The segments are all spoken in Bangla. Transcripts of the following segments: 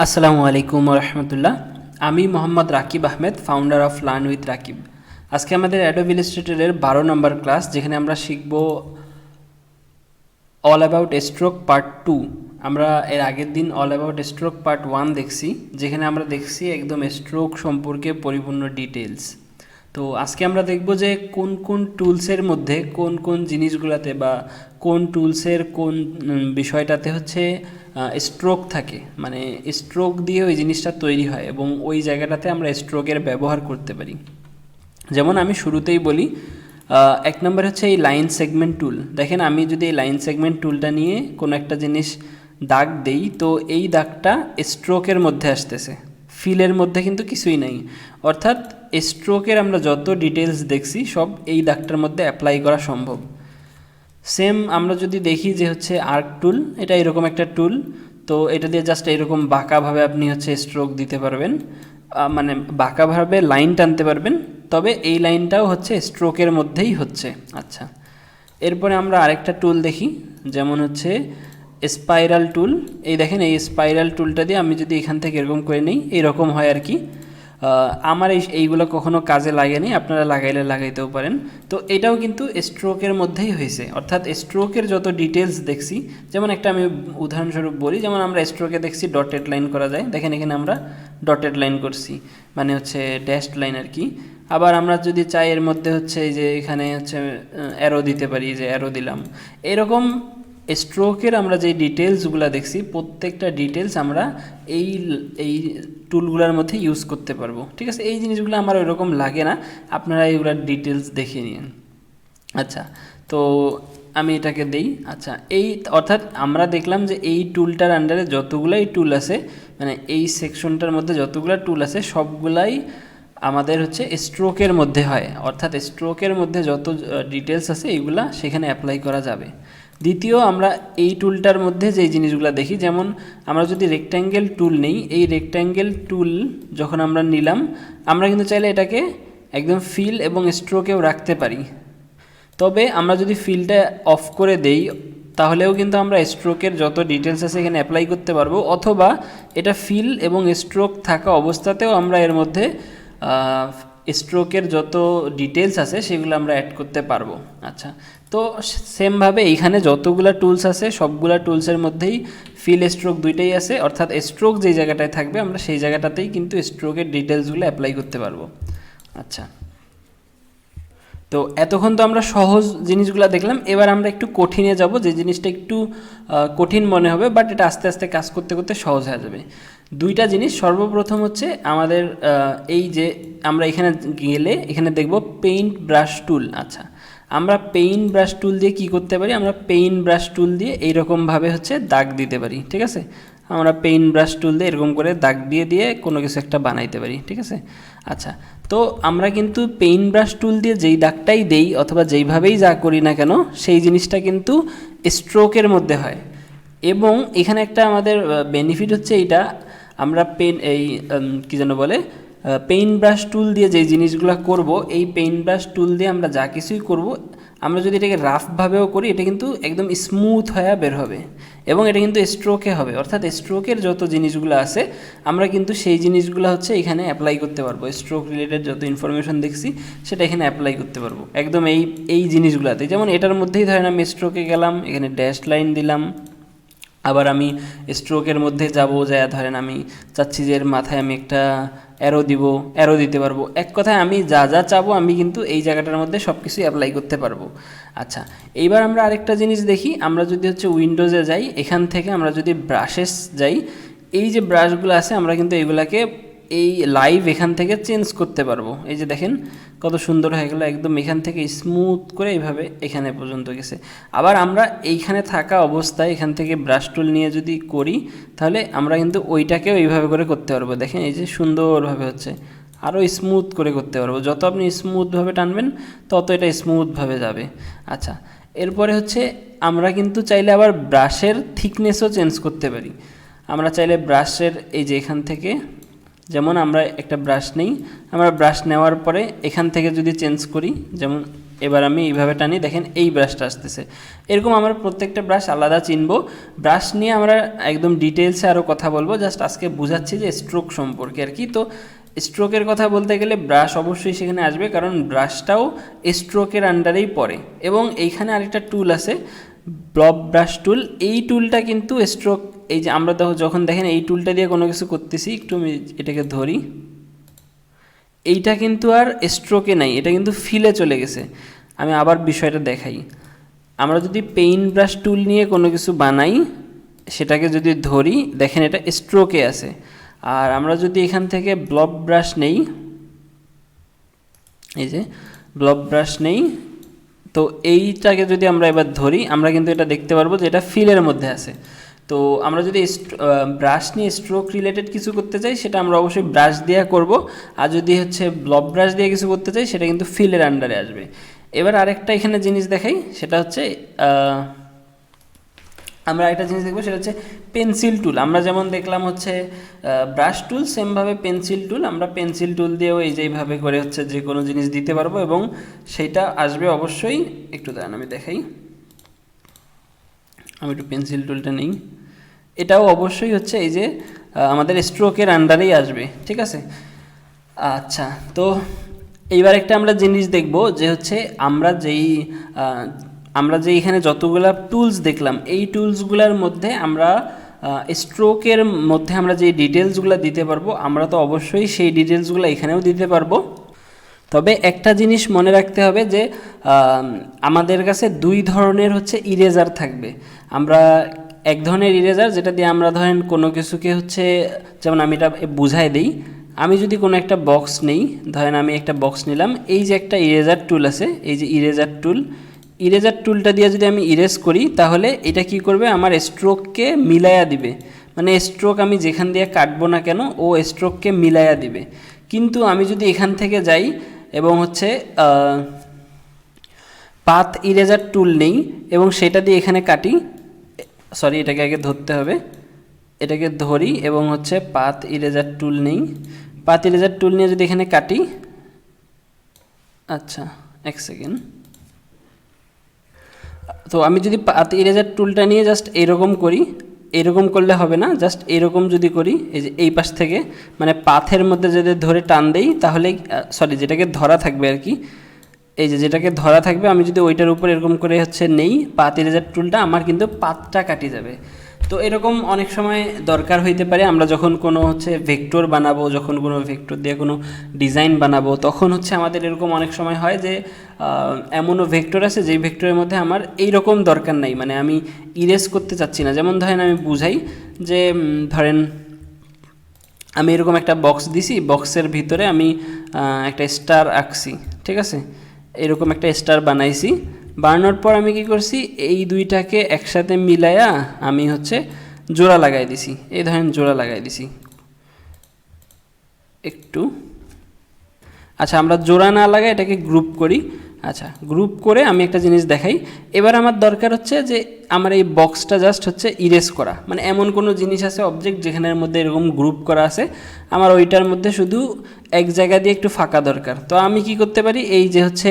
আসসালামু আলাইকুম রহমতুল্লাহ। আমি Mohammad Rakib Ahmed, founder of learn with Rakib. আজকে আমাদের অ্যাডোব ইলাস্ট্রেটরের 12 নম্বর ক্লাস, যেখানে আমরা শিখব অল অ্যাবাউট স্ট্রোক পার্ট 2। আমরা এর আগের দিন অল অ্যাবাউট স্ট্রোক পার্ট 1 দেখছি, যেখানে আমরা দেখছি একদম স্ট্রোক সম্পর্কে পরিপূর্ণ ডিটেলস। তো আজকে আমরা দেখব যে কোন কোন টুলসের মধ্যে কোন কোন জিনিসগুলোতে বা কোন টুলসের কোন বিষয়টাতে হচ্ছে স্ট্রোক থাকে, মানে স্ট্রোক দিয়ে ওই জিনিসটা তৈরি হয় এবং ওই জায়গাটাতে আমরা স্ট্রোকের ব্যবহার করতে পারি। যেমন আমি শুরুতেই বলি, এক নম্বর হচ্ছে এই লাইন সেগমেন্ট টুল। দেখেন, আমি যদি এই লাইন সেগমেন্ট টুলটা নিয়ে কোনো একটা জিনিস দাগ দেই, তো এই দাগটা স্ট্রোকের মধ্যে আসতেছে, ফিলের মধ্যে কিন্তু কিছুই নাই। অর্থাৎ স্ট্রোকের আমরা যত ডিটেলস দেখছি সব এই দাগটার মধ্যে অ্যাপ্লাই করা সম্ভব। সেম আমরা যদি দেখি যে হচ্ছে আর্ক টুল, এটা এরকম একটা টুল, তো এটা দিয়ে জাস্ট এরকম বাঁকাভাবে আপনি হচ্ছে স্ট্রোক দিতে পারবেন, মানে বাঁকাভাবে লাইন টানতে পারবেন, তবে এই লাইনটাও হচ্ছে স্ট্রোকের মধ্যেই হচ্ছে। আচ্ছা, এরপরে আমরা আরেকটা টুল দেখি, যেমন হচ্ছে স্পাইরাল টুল। এই দেখেন, এই স্পাইরাল টুলটা দিয়ে আমি যদি এখান থেকে এরকম করে নিই, এইরকম হয় আর কি। আমার এইগুলো কখনো কাজে লাগেনি, আপনারা লাগাইলে লাগাইতেও পারেন। তো এটাও কিন্তু স্ট্রোকের মধ্যেই হয়েছে, অর্থাৎ স্ট্রোকের যত ডিটেলস দেখছি, যেমন একটা আমি উদাহরণস্বরূপ বলি, যেমন আমরা স্ট্রোকে দেখছি ডটেড লাইন করা যায়, দেখেন এখানে আমরা ডটেড লাইন করছি, মানে হচ্ছে ড্যাশড লাইন আর কি। আবার আমরা যদি চাই এর মধ্যে হচ্ছে এই যে এখানে হচ্ছে অ্যারো দিতে পারি, যে অ্যারো দিলাম। এরকম স্ট্রোকের আমরা যে ডিটেলসগুলো দেখছি, প্রত্যেকটা ডিটেলস আমরা এই এই টুলগুলোর মধ্যে ইউজ করতে পারবো। ঠিক আছে, এই জিনিসগুলো আমার ওইরকম লাগে না, আপনারা এইগুলোর ডিটেলস দেখে নিন। আচ্ছা, তো আমি এটাকে দেই। আচ্ছা, এই অর্থাৎ আমরা দেখলাম যে এই টুলটার আন্ডারে যতগুলাই টুল আছে, মানে এই সেকশনটার মধ্যে যতগুলো টুল আছে সবগুলাই আমাদের হচ্ছে স্ট্রোকের মধ্যে হয়, অর্থাৎ স্ট্রোকের মধ্যে যত ডিটেলস আছে এইগুলা সেখানে অ্যাপ্লাই করা যাবে। দ্বিতীয়, আমরা এই টুলটার মধ্যে যেই জিনিসগুলো দেখি, যেমন আমরা যদি রেক্ট্যাঙ্গেল টুল নেই, এই রেক্ট্যাঙ্গেল টুল যখন আমরা নিলাম, আমরা কিন্তু চাইলে এটাকে একদম ফিল এবং স্ট্রোকেও রাখতে পারি। তবে আমরা যদি ফিলটা অফ করে দেই, তাহলেও কিন্তু আমরা স্ট্রোকের যত ডিটেলস আছে এখানে অ্যাপ্লাই করতে পারবো, অথবা এটা ফিল এবং স্ট্রোক থাকা অবস্থাতেও আমরা এর মধ্যে স্ট্রোকের যত ডিটেলস আছে সেগুলো আমরা অ্যাড করতে পারবো। আচ্ছা, তো সেমভাবে এইখানে যতগুলো টুলস আছে সবগুলো টুলসের মধ্যেই ফিল স্ট্রোক দুইটাই আছে, অর্থাৎ স্ট্রোক যেই জায়গাটায় থাকবে আমরা সেই জায়গাটাতেই কিন্তু স্ট্রোকের ডিটেলসগুলো অ্যাপ্লাই করতে পারবো। আচ্ছা, তো এতক্ষণ তো আমরা সহজ জিনিসগুলো দেখলাম, এবার আমরা একটু কঠিনে যাব, যে জিনিসটা একটু কঠিন মনে হবে, বাট এটা আস্তে আস্তে কাজ করতে করতে সহজ হয়ে যাবে। দুইটা জিনিস, সর্বপ্রথম হচ্ছে আমাদের এই যে আমরা এখানে গেলে এখানে দেখব পেইন্ট ব্রাশ টুল। আচ্ছা, আমরা পেইন্ট ব্রাশ টুল দিয়ে কি করতে পারি, আমরা পেইন্ট ব্রাশ টুল দিয়ে এইরকমভাবে হচ্ছে দাগ দিতে পারি। ঠিক আছে, আমরা পেইন্ট ব্রাশ টুল দিয়ে এরকম করে দাগ দিয়ে দিয়ে কোনো কিছু একটা বানাইতে পারি। ঠিক আছে, আচ্ছা, তো আমরা কিন্তু পেইন্ট ব্রাশ টুল দিয়ে যেই দাগটাই দেই অথবা যেইভাবেই যা করি না কেন, সেই জিনিসটা কিন্তু স্ট্রোকের মধ্যে হয়। এবং এখানে একটা আমাদের বেনিফিট হচ্ছে এইটা, আমরা কী যেন বলে, পেইন্ট ব্রাশ টুল দিয়ে যেই জিনিসগুলো করব, এই পেইন্ট ব্রাশ টুল দিয়ে আমরা যা কিছুই করব, আমরা যদি এটাকে রাফভাবেও করি, এটা কিন্তু একদম স্মুথ হয়ে বের হবে এবং এটা কিন্তু স্ট্রোকে হবে। অর্থাৎ স্ট্রোকের যত জিনিসগুলো আছে আমরা কিন্তু সেই জিনিসগুলো হচ্ছে এখানে অ্যাপ্লাই করতে পারবো। স্ট্রোক রিলেটেড যত ইনফরমেশন দেখছি সেটা এখানে অ্যাপ্লাই করতে পারবো একদম এই জিনিসগুলোতে। যেমন এটার মধ্যেই ধরেন আমি স্ট্রোকে গেলাম, এখানে ড্যাশ লাইন দিলাম, আবার আমি স্ট্রোকের মধ্যে যাব, যা ধরেন আমি চাচ্ছি যে এর মাথায় আমি একটা অ্যারো দিব, অ্যারো দিতে পারবো। এক কথায় আমি যা যা চাবো আমি কিন্তু এই জায়গাটার মধ্যে সব কিছুই অ্যাপ্লাই করতে পারবো। আচ্ছা, এইবার আমরা আরেকটা জিনিস দেখি, আমরা যদি হচ্ছে উইন্ডোজে যাই, এখান থেকে আমরা যদি ব্রাশেস যাই, এই যে ব্রাশগুলো আছে আমরা কিন্তু এইগুলাকে এই লাইভ এখান থেকে চেঞ্জ করতে পারবো। এই যে দেখেন কত সুন্দর হয়ে গেলো, একদম এখান থেকে স্মুথ করে এইভাবে এখানে পর্যন্ত গেছে। আবার আমরা এইখানে থাকা অবস্থায় এখান থেকে ব্রাশ টুল নিয়ে যদি করি, তাহলে আমরা কিন্তু ওইটাকেও এইভাবে করে করতে পারবো। দেখেন এই যে সুন্দরভাবে হচ্ছে, আরও স্মুথ করে করতে পারবো। যত আপনি স্মুথভাবে টানবেন তত এটা স্মুথভাবে যাবে। আচ্ছা, এরপরে হচ্ছে আমরা কিন্তু চাইলে আবার ব্রাশের থিকনেসও চেঞ্জ করতে পারি। আমরা চাইলে ব্রাশের এই যে এখান থেকে, যেমন আমরা একটা ব্রাশ নেই, আমরা ব্রাশ নেওয়ার পরে এখান থেকে যদি চেঞ্জ করি, যেমন এবার আমি এইভাবে টানি, দেখেন এই ব্রাশটা আসতেছে। এরকম আমরা প্রত্যেকটা ব্রাশ আলাদা চিনব। ব্রাশ নিয়ে আমরা একদম ডিটেলসে আরও কথা বলবো, জাস্ট আজকে বোঝাচ্ছি যে স্ট্রোক সম্পর্কে আর কি। তো স্ট্রোকের কথা বলতে গেলে ব্রাশ অবশ্যই সেখানে আসবে, কারণ ব্রাশটাও স্ট্রোকের আন্ডারেই পড়ে। এবং এইখানে আরেকটা টুল আছে, ব্লব ব্রাশ টুল। এই টুলটা কিন্তু স্ট্রোক, এই যে আমরা যখন দেখেন এই টুলটা দিয়ে কোনো কিছু করতেছি, একটু আমি এটাকে ধরি, এইটা কিন্তু আর স্ট্রোকে নাই, এটা কিন্তু ফিলে চলে গেছে। আমি আবার বিষয়টা দেখাই। আমরা যদি পেইন্ট ব্রাশ টুল নিয়ে কোনো কিছু বানাই, সেটাকে যদি ধরি, দেখেন এটা স্ট্রোকে আছে। আর আমরা যদি এখান থেকে ব্লব ব্রাশ নেই, এই যে ব্লব ব্রাশ নেই, তো এইটাকে যদি আমরা এবার ধরি, আমরা কিন্তু এটা দেখতে পারবো যে এটা ফিলের মধ্যে আছে। তো আমরা যদি ব্রাশ নিয়ে স্ট্রোক রিলেটেড কিছু করতে চাই, সেটা আমরা অবশ্যই ব্রাশ দিয়ে করব। আর যদি হচ্ছে ব্লব ব্রাশ দিয়ে কিছু করতে চাই, সেটা কিন্তু ফিলের আন্ডারে আসবে। এবার আরেকটা এখানে জিনিস দেখাই, সেটা হচ্ছে আমরা একটা জিনিস দেখবো, সেটা হচ্ছে পেন্সিল টুল। আমরা যেমন দেখলাম হচ্ছে ব্রাশ টুল, সেমভাবে পেন্সিল টুল। আমরা পেন্সিল টুল দিয়েও এই যেভাবে করে হচ্ছে যে কোনো জিনিস দিতে পারবো, এবং সেইটা আসবে অবশ্যই। একটু দাঁড়ান আমি দেখাই, আমি একটু পেন্সিল টুলটা নিই। এটাও অবশ্যই হচ্ছে এই যে আমাদের স্ট্রোকের আন্ডারেই আসবে, ঠিক আছে। আচ্ছা, তো এইবার একটা আমরা জিনিস দেখব, যে হচ্ছে আমরা যে এখানে যতগুলা টুলস দেখলাম, এই টুলসগুলোর মধ্যে আমরা স্ট্রোকের মধ্যে আমরা যে ডিটেলসগুলো দিতে পারবো, আমরা তো অবশ্যই সেই ডিটেলসগুলো এখানেও দিতে পারবো। তবে একটা জিনিস মনে রাখতে হবে যে আমাদের কাছে দুই ধরনের হচ্ছে ইরেজার থাকবে। আমরা এক ধরনের ইরেজার, যেটা দিয়ে আমরা ধরেন কোনো কিছুকে হচ্ছে, যেমন আমি এটা বুঝাই দিই। আমি যদি কোনো একটা বক্স নেই, ধরেন আমি একটা বক্স নিলাম, এই যে একটা ইরেজার টুল আছে, এই যে ইরেজার টুলটা দিয়ে যদি আমি ইরেজ করি, তাহলে এটা কি করবে, আমার স্ট্রোককে মিলাইয়া দিবে। মানে স্ট্রোক আমি যেখান দিয়ে কাটবো না কেন, ও স্ট্রোককে মিলাইয়া দিবে। কিন্তু আমি যদি এখান থেকে যাই এবং হচ্ছে পাথ ইরেজার টুল নেই এবং সেটা দিয়ে এখানে কাটি, সরি এটাকে আগে ধরতে হবে, এটাকে ধরি এবং হচ্ছে পাথ ইরেজার টুল নেই, পাথ ইরেজার টুল নিয়ে যদি এখানে কাটি, আচ্ছা এক সেকেন্ড, তো আমি যদি পাথ ইরেজার টুলটা নিয়ে জাস্ট এরকম করি, এরকম করলে হবে না, জাস্ট এরকম যদি করি, এই যে এই পাশ থেকে মানে পাথের মধ্যে যদি ধরে টান দেই, তাহলে সরি যেটাকে ধরা থাকবে আর কি, এই যে যেটাকে ধরা থাকবে, আমি যদি ওইটার উপর এরকম করে হচ্ছে নেই পাথ ইরেজার টুলটা, আমার কিন্তু পাথটা কাটি যাবে। তো এরকম অনেক সময় দরকার হইতে পারে, আমরা যখন কোনো হচ্ছে ভেক্টর বানাবো, যখন কোনো ভেক্টর দিয়ে কোনো ডিজাইন বানাবো, তখন হচ্ছে আমাদের এরকম অনেক সময় হয় যে এমনও ভেক্টর আছে যেই ভেক্টরের মধ্যে আমার এইরকম দরকার নাই, মানে আমি ইরেজ করতে চাচ্ছি না। যেমন ধরেন আমি বুঝাই যে ধরেন আমি এরকম একটা বক্স দিছি, বক্সের ভিতরে আমি একটা স্টার আঁকছি, ঠিক আছে, এরকম একটা স্টার বানাইছি। বানানোর পর আমি কি করছি, এই দুইটাকে একসাথে মিলাইয়া আমি হচ্ছে জোড়া লাগাই দিছি। এই ধরেন জোড়া লাগাই দিছি একটু। আচ্ছা, আমরা জোড়া না লাগাই এটাকে গ্রুপ করি। আচ্ছা, গ্রুপ করে আমি একটা জিনিস দেখাই। এবার আমার দরকার হচ্ছে যে আমার এই বক্সটা জাস্ট হচ্ছে ইরেজ করা, মানে এমন কোনো জিনিস আছে অবজেক্ট যেখানের মধ্যে এরকম গ্রুপ করা আছে, আমার ওইটার মধ্যে শুধু এক জায়গা দিয়ে একটু ফাঁকা দরকার। তো আমি কি করতে পারি, এই যে হচ্ছে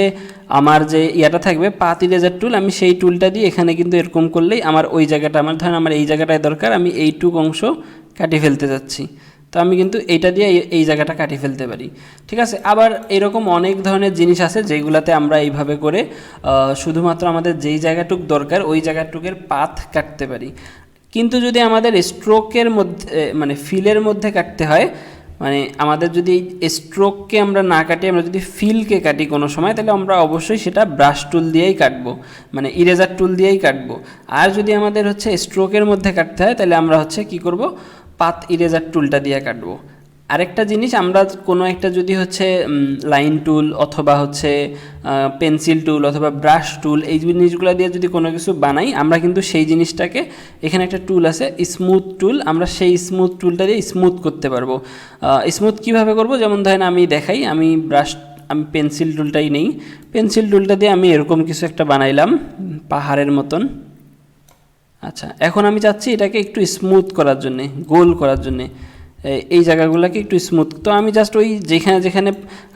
আমার যে ইয়াটা থাকবে পাথ ইরেজার টুল, আমি সেই টুলটা দিয়ে এখানে কিন্তু এরকম করলেই আমার ওই জায়গাটা, আমার ধরেন আমার এই জায়গাটায় দরকার, আমি এইটুক অংশ কাটিয়ে ফেলতে যাচ্ছি, তো আমি কিন্তু এইটা দিয়ে এই জায়গাটা কাটিয়ে ফেলতে পারি, ঠিক আছে। আবার এরকম অনেক ধরনের জিনিস আছে যেগুলাতে আমরা এইভাবে করে শুধুমাত্র আমাদের যেই জায়গাটুক দরকার ওই জায়গাটুকের পাথ কাটতে পারি। কিন্তু যদি আমাদের স্ট্রোকের মধ্যে মানে ফিলের মধ্যে কাটতে হয়, মানে আমাদের যদি স্ট্রোককে আমরা না কাটি, আমরা যদি ফিলকে কাটি কোনো সময়, তাহলে আমরা অবশ্যই সেটা ব্রাশ টুল দিয়েই কাটবো, মানে ইরেজার টুল দিয়েই কাটবো। আর যদি আমাদের হচ্ছে স্ট্রোকের মধ্যে কাটতে হয়, তাহলে আমরা হচ্ছে কি করব, পাথ ইরেজার টুলটা দিয়ে কাটবো। আরেকটা জিনিস, আমরা কোনো একটা যদি হচ্ছে লাইন টুল অথবা হচ্ছে পেন্সিল টুল অথবা ব্রাশ টুল, এই জিনিসগুলো দিয়ে যদি কোনো কিছু বানাই, আমরা কিন্তু সেই জিনিসটাকে, এখানে একটা টুল আছে স্মুথ টুল, আমরা সেই স্মুথ টুলটা দিয়ে স্মুথ করতে পারবো। স্মুথ কীভাবে করব, যেমন ধরেন আমি দেখাই, আমি পেন্সিল টুলটাই নেই, পেন্সিল টুলটা দিয়ে আমি এরকম কিছু একটা বানাইলাম পাহাড়ের মতন। আচ্ছা, এখন আমি চাচ্ছি এটাকে একটু স্মুথ করার জন্যে, গোল করার জন্যে, এই জায়গাগুলোকে একটু স্মুথ। তো আমি জাস্ট ওই যেখানে যেখানে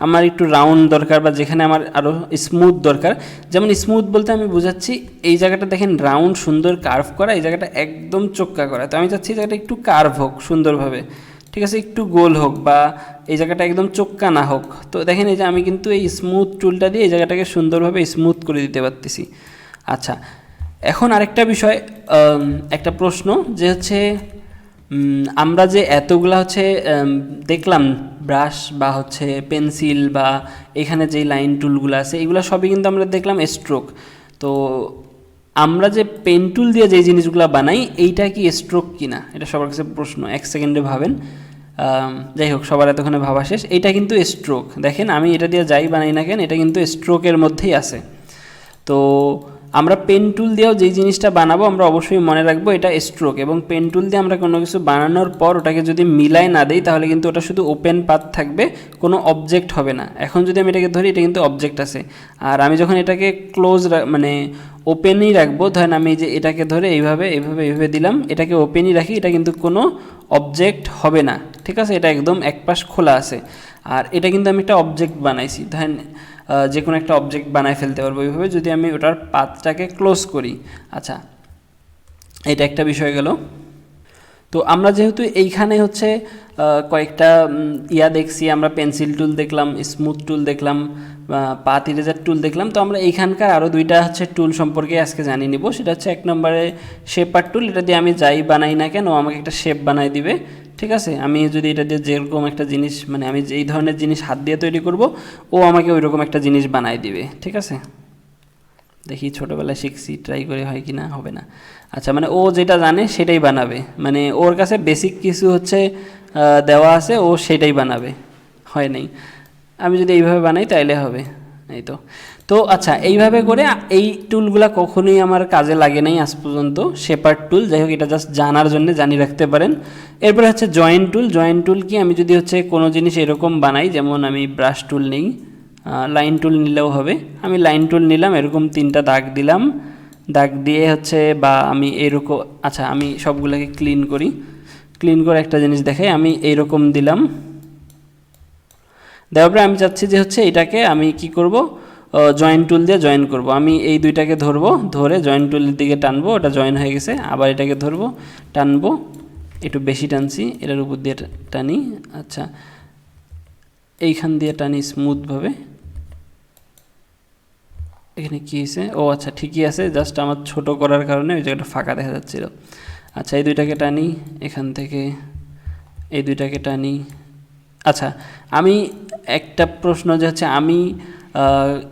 আমার একটু রাউন্ড দরকার বা যেখানে আমার আরও স্মুথ দরকার, যেমন স্মুথ বলতে আমি বোঝাচ্ছি এই জায়গাটা দেখেন রাউন্ড সুন্দর কার্ভ করা, এই জায়গাটা একদম চোক্কা করা। তো আমি চাচ্ছি এই জায়গাটা একটু কার্ভ হোক সুন্দরভাবে, ঠিক আছে, একটু গোল হোক বা এই জায়গাটা একদম চোক্কা না হোক। তো দেখেন এই যে আমি কিন্তু এই স্মুথ টুলটা দিয়ে এই জায়গাটাকে সুন্দরভাবে স্মুথ করে দিতে পারতেছি। আচ্ছা, এখন আরেকটা বিষয়, একটা প্রশ্ন যে হচ্ছে আমরা যে এতগুলা হচ্ছে দেখলাম ব্রাশ বা হচ্ছে পেন্সিল বা এখানে যেই লাইন টুলগুলো আছে এগুলো সবই কিন্তু আমরা দেখলাম স্ট্রোক। তো আমরা যে পেন টুল দিয়ে যে জিনিসগুলো বানাই এইটা কি স্ট্রোক কিনা, এটা সবার কাছে প্রশ্ন। এক সেকেন্ডে ভাবেন। যাই হোক, সবার এতক্ষণে ভাবা শেষ। এটা কিন্তু স্ট্রোক। দেখেন আমি এটা দিয়ে যাই বানাই না কেন, এটা কিন্তু স্ট্রোকের মধ্যেই আছে। তো আমরা পেন টুল দিয়েও যেই জিনিসটা বানাবো আমরা অবশ্যই মনে রাখবো এটা স্ট্রোক, এবং পেন টুল দিয়ে আমরা কোনো কিছু বানানোর পর ওটাকে যদি মিলাই না দিই তাহলে কিন্তু ওটা শুধু ওপেন পাথ থাকবে, কোনো অবজেক্ট হবে না। এখন যদি আমি এটাকে ধরি এটা কিন্তু অবজেক্ট আছে, আর আমি যখন এটাকে ক্লোজ মানে ওপেনই রাখবো, ধরেন আমি যে এটাকে ধরে এইভাবে এইভাবে এইভাবে দিলাম, এটাকে ওপেনই রাখি, এটা কিন্তু কোনো অবজেক্ট হবে না, ঠিক আছে, এটা একদম এক পাশ খোলা আছে। আর এটা কিন্তু আমি একটা অবজেক্ট বানাইছি, ধরেন যে কোনো একটা অবজেক্ট বানায় ফেলতে পারবো এইভাবে যদি আমি ওটার পাথটাকে ক্লোজ করি। আচ্ছা, এটা একটা বিষয় গেল। তো আমরা যেহেতু এইখানে হচ্ছে কয়েকটা দেখছি, আমরা পেন্সিল টুল দেখলাম, স্মুথ টুল দেখলাম, পাথ ইরেজার টুল দেখলাম। তো আমরা এইখানকার আরও দুইটা হচ্ছে টুল সম্পর্কে আজকে জানিয়ে নিব। সেটা হচ্ছে এক নম্বরে শেপার টুল। এটা দিয়ে আমি যাই বানাই না কেন আমাকে একটা শেপ বানাই দিবে, ঠিক আছে। আমি যদি এটা দিয়ে যেরকম একটা জিনিস মানে আমি যেই ধরনের জিনিস হাত দিয়ে তৈরি করব ও আমাকে ওই রকম একটা জিনিস বানাই দিবে, ঠিক আছে। দেখি ছোটোবেলায় শিখছি, ট্রাই করে হয় কি না, হবে না। আচ্ছা, মানে ও যেটা জানে সেটাই বানাবে, মানে ওর কাছে বেসিক কিছু হচ্ছে দেওয়া আছে, ও সেটাই বানাবে, হয় নাই। আমি যদি এইভাবে বানাই তাইলে হবে, এই তো। তো আচ্ছা, এইভাবে করে এই টুলগুলো কখনোই আমার কাজে লাগে নাই আজ পর্যন্ত। শেপার টুল, যাই হোক, এটা জাস্ট জানার জন্য জানিয়ে রাখতে পারেন। এরপরে হচ্ছে জয়েন্ট টুল। জয়েন্ট টুল কি, আমি যদি হচ্ছে কোনো জিনিস এরকম বানাই, যেমন আমি ব্রাশ টুল নেই, লাইন টুল নিলেও হবে, আমি লাইন টুল নিলাম, এরকম তিনটা দাগ দিলাম, দাগ দিয়ে হচ্ছে বা আমি এরকম, আচ্ছা আমি সবগুলোকে ক্লিন করি, ক্লিন করে একটা জিনিস দেখাই, আমি এইরকম দিলাম, দেওয়ার পরে আমি চাচ্ছি যে হচ্ছে এটাকে আমি কি করব, জয়েন্ট টুল দিয়ে জয়েন করব। আমি এই দুইটাকে ধরবো, ধরে জয়েন্ট টুলের দিকে টানবো, ওটা জয়েন হয়ে গেছে। আবার এটাকে ধরবো, টানবো, একটু বেশি টানছি, এটার উপর দিয়ে টানি, আচ্ছা এইখান দিয়ে টানি স্মুথভাবে। এখানে কী হয়েছে, ও আচ্ছা ঠিকই আছে, জাস্ট আমার ছোট করার কারণে ওই জায়গাটা ফাঁকা দেখা যাচ্ছিল। আচ্ছা, এই দুইটাকে টানি, এখান থেকে এই দুইটাকে টানি। আচ্ছা, আমি একটা প্রশ্ন যে হচ্ছে আমি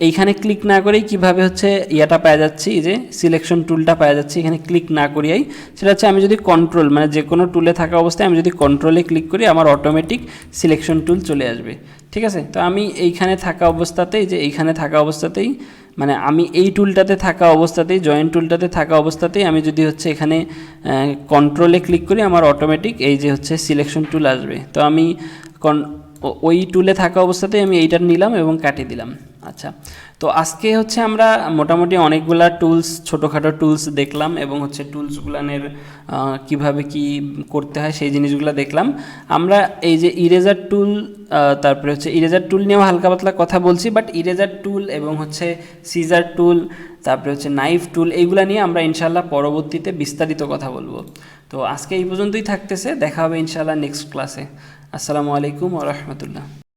এইখানে ক্লিক না করেই কিভাবে হচ্ছে ইয়াটা পাওয়া যাচ্ছি, যে সিলেকশন টুলটা পাওয়া যাচ্ছে এখানে ক্লিক না করিয়াই, সেটা হচ্ছে আমি যদি কন্ট্রোল মানে যে কোনো টুলে থাকা অবস্থায় আমি যদি কন্ট্রোলে ক্লিক করি আমার অটোমেটিক সিলেকশন টুল চলে আসবে, ঠিক আছে। তো আমি এইখানে থাকা অবস্থাতেই, যে এইখানে থাকা অবস্থাতেই, মানে আমি এই টুলটাতে থাকা অবস্থাতেই, জয়েন্ট টুলটাতে থাকা অবস্থাতেই আমি যদি হচ্ছে এখানে কন্ট্রোলে ক্লিক করি আমার অটোমেটিক এই যে হচ্ছে সিলেকশন টুল আসবে। তো আমি ওই টুলে থাকা অবস্থাতেই আমি এইটা নিলাম এবং কাটিয়ে দিলাম। আচ্ছা, তো আজকে হচ্ছে আমরা মোটামুটি অনেকগুলা টুলস, ছোটোখাটো টুলস দেখলাম এবং হচ্ছে টুলসগুলানের কিভাবে কি করতে হয় সেই জিনিসগুলো দেখলাম। আমরা এই যে ইরেজার টুল, তারপরে হচ্ছে ইরেজার টুল নিয়েও হালকা পাতলা কথা বলছি, বাট ইরেজার টুল এবং হচ্ছে সিজার টুল, তারপরে হচ্ছে নাইফ টুল, এইগুলা নিয়ে আমরা ইনশাল্লাহ পরবর্তীতে বিস্তারিত কথা বলবো। তো আজকে এই পর্যন্তই থাকতেছে, দেখা হবে ইনশাল্লাহ নেক্সট ক্লাসে। আসসালামু আলাইকুম ওয়া রাহমাতুল্লাহ।